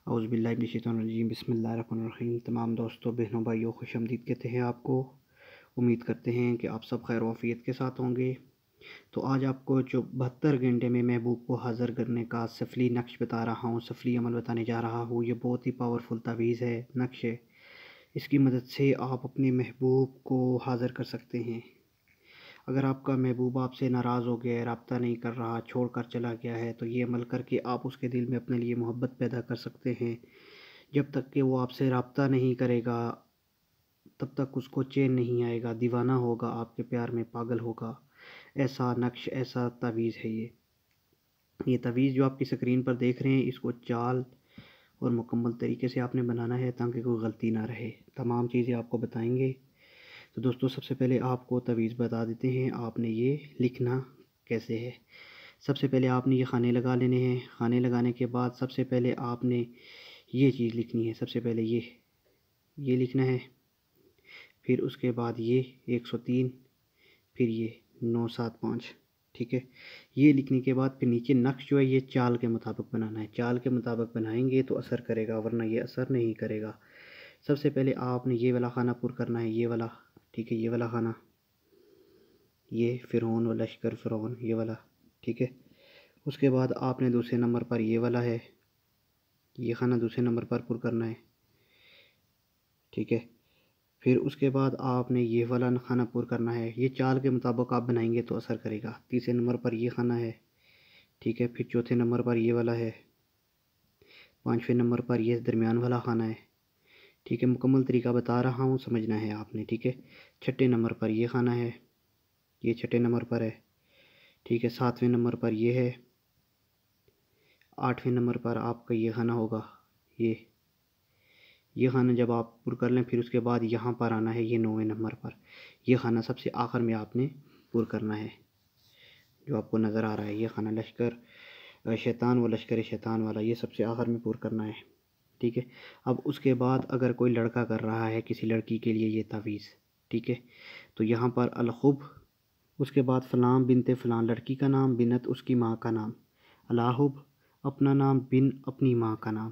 اعوذ باللہ من الشیطان الرجیم بسم اللہ الرحمن الرحیم۔ تمام دوستوں بہنوں بھائیوں خوش آمدید کہتے ہیں آپ کو۔ امید کرتے ہیں کہ آپ سب خیر و عافیت کے ساتھ ہوں گے۔ تو آج آپ کو جو 72 گھنٹے میں محبوب کو حاضر کرنے کا سفلی نقش بتا رہا ہوں، سفلی عمل بتانے جا رہا ہوں۔ یہ بہت ہی پاورفل تعویذ ہے، نقش ہے۔ اس کی مدد سے آپ اپنے محبوب کو حاضر کر سکتے ہیں۔ اگر آپ کا محبوب آپ سے ناراض ہو گیا ہے، رابطہ نہیں کر رہا، چھوڑ کر چلا گیا ہے، تو یہ عمل کر کے آپ اس کے دل میں اپنے لیے محبت پیدا کر سکتے ہیں۔ جب تک کہ وہ آپ سے رابطہ نہیں کرے گا تب تک اس کو چین نہیں آئے گا، دیوانہ ہوگا، آپ کے پیار میں پاگل ہوگا۔ ایسا نقش، ایسا تعویذ ہے یہ تعویذ جو آپ کی سکرین پر دیکھ رہے ہیں، اس کو چال اور مکمل طریقے سے آپ نے بنانا ہے تاکہ کوئی غلطی نہ رہے۔ تمام چیزیں آپ کو بتائیں گے۔ تو دوستو سب سے پہلے آپ کو تعویذ بتا دیتے ہیں، آپ نے یہ لکھنا کیسے ہے۔ سب سے پہلے آپ نے یہ خانے لگا لینے ہیں۔ خانے لگانے کے بعد سب سے پہلے آپ نے یہ چیز لکھنی ہے۔ سب سے پہلے یہ لکھنا ہے، پھر اس کے بعد یہ 103، پھر یہ 975، ٹھیک ہے۔ یہ لکھنے کے بعد پھر نیچے نقش جو ہے یہ چال کے مطابق بنانا ہے۔ چال کے مطابق بنائیں گے تو اثر کرے گا، ورنہ یہ اثر نہیں کرے گا۔ سب سے پہلے آپ نے یہ والا خانہ پر کرنا ہے، یہ والا، ٹھیک ہے، یہ والا خانہ، یہ فرعون و لشکر فرعون، یہ والا، ٹھیک ہے۔ اس کے بعد آپ نے دوسرے نمبر پر یہ والا ہے، یہ خانہ دوسرے نمبر پر کرنا ہے، ٹھیک ہے۔ پھر اس کے بعد آپ نے یہ والا خانہ پر کرنا ہے۔ یہ چال کے مطابق آپ بنائیں گے تو اثر کرے گا۔ تیسرے نمبر پر یہ خانہ ہے، ٹھیک ہے۔ پھر چوتھے نمبر پر یہ والا ہے، پانچویں نمبر پر یہ درمیان والا خانہ ہے، ٹھیک ہے۔ مکمل طریقہ بتا رہا ہوں، سمجھنا ہے آپ نے، ٹھیک ہے۔ چھٹے نمبر پر یہ خانہ ہے، یہ چھٹے نمبر پر ہے، ٹھیک ہے۔ ساتویں نمبر پر یہ ہے، آٹھویں نمبر پر آپ کا یہ خانہ ہوگا، یہ خانہ جب آپ پر کر لیں پھر اس کے بعد یہاں پر آنا ہے، یہ 9ویں نمبر پر۔ یہ خانہ سب سے آخر میں آپ نے پر کرنا ہے، جو آپ کو نظر آ رہا ہے، یہ خانہ لشکر شیطان و لشکر شیطان والا، یہ سب سے آخر میں پر کرنا ہے، ٹھیک ہے۔ اب اس کے بعد اگر کوئی لڑکا کر رہا ہے کسی لڑکی کے لیے یہ تعویذ، ٹھیک ہے، تو یہاں پر الخب، اس کے بعد فلاں بنت فلاں، لڑکی کا نام، بنت اس کی ماں کا نام، الحب اپنا نام، بن اپنی ماں کا نام۔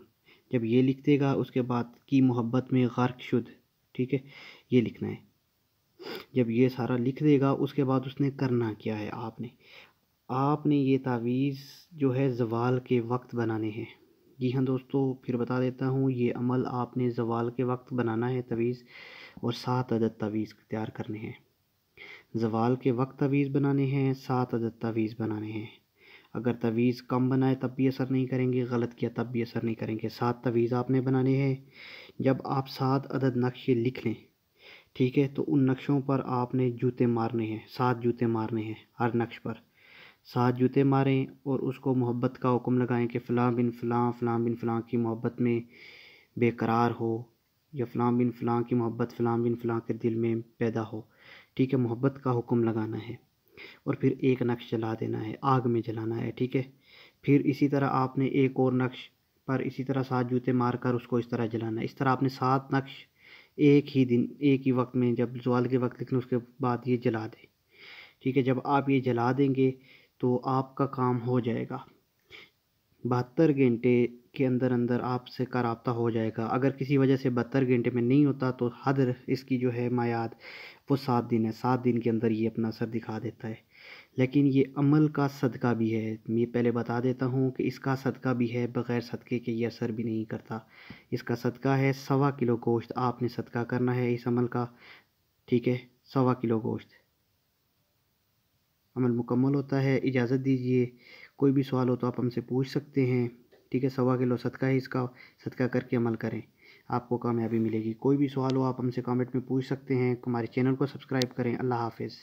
جب یہ لکھ دے گا اس کے بعد کی محبت میں غرق شد، ٹھیک ہے، یہ لکھنا ہے۔ جب یہ سارا لکھ دے گا اس کے بعد اس نے کرنا کیا ہے، آپ نے یہ تعویذ جو ہے زوال کے وقت بنانے ہیں۔ جی ہاں دوستو، پھر بتا دیتا ہوں، یہ عمل آپ نے زوال کے وقت بنانا ہے تعویذ، اور 7 عدد تعویذ تیار کرنے ہیں۔ زوال کے وقت تعویذ بنانے ہیں، 7 عدد تعویذ بنانے ہیں۔ اگر تعویذ کم بنائے تب بھی اثر نہیں کریں گے، غلط کیا تب بھی اثر نہیں کریں گے۔ 7 تعویذ آپ نے بنانے ہیں۔ جب آپ 7 عدد نقش لکھ لیں، ٹھیک ہے، تو ان نقشوں پر آپ نے جوتے مارنے ہیں، 7 جوتے مارنے ہیں ہر نقش پر۔ 7 جوتے ماریں اور اس کو محبت کا حکم لگائیں کہ فلاں بن فلاں، فلاں بن فلاں کی محبت میں بے قرار ہو، یا فلاں بن فلاں کی محبت فلاں بن فلاں کے دل میں پیدا ہو، ٹھیک ہے۔ محبت کا حکم لگانا ہے، اور پھر ایک نقش جلا دینا ہے، آگ میں جلانا ہے، ٹھیک ہے۔ پھر اسی طرح آپ نے ایک اور نقش پر اسی طرح 7 جوتے مار کر اس کو اس طرح جلانا ہے۔ اس طرح آپ نے 7 نقش ایک ہی وقت میں، جب زوال کے وقت لکھنا اس کے بعد یہ جلا دیں، ٹھیک ہے۔ جب آپ یہ جلا دیں گے تو آپ کا کام ہو جائے گا، 72 گھنٹے کے اندر آپ سے کا رابطہ ہو جائے گا۔ اگر کسی وجہ سے 72 گھنٹے میں نہیں ہوتا تو حد اس کی جو ہے میعاد وہ 7 دن ہے، 7 دن کے اندر یہ اپنا اثر دکھا دیتا ہے۔ لیکن یہ عمل کا صدقہ بھی ہے، میں پہلے بتا دیتا ہوں کہ اس کا صدقہ بھی ہے، بغیر صدقے کے یہ اثر بھی نہیں کرتا۔ اس کا صدقہ ہے 1.25 کلو گوشت، آپ نے صدقہ کرنا ہے اس عمل کا، ٹھیک ہے، 1.25 کلو گوشت۔ عمل مکمل ہوتا ہے، اجازت دیجیے، کوئی بھی سوال ہو تو آپ ہم سے پوچھ سکتے ہیں، ٹھیک ہے۔ 1.25 کلو صدقہ ہے، اس کا صدقہ کر کے عمل کریں، آپ کو کامیابی ملے گی۔ کوئی بھی سوال ہو آپ ہم سے کامنٹ میں پوچھ سکتے ہیں، ہمارے چینل کو سبسکرائب کریں۔ اللہ حافظ۔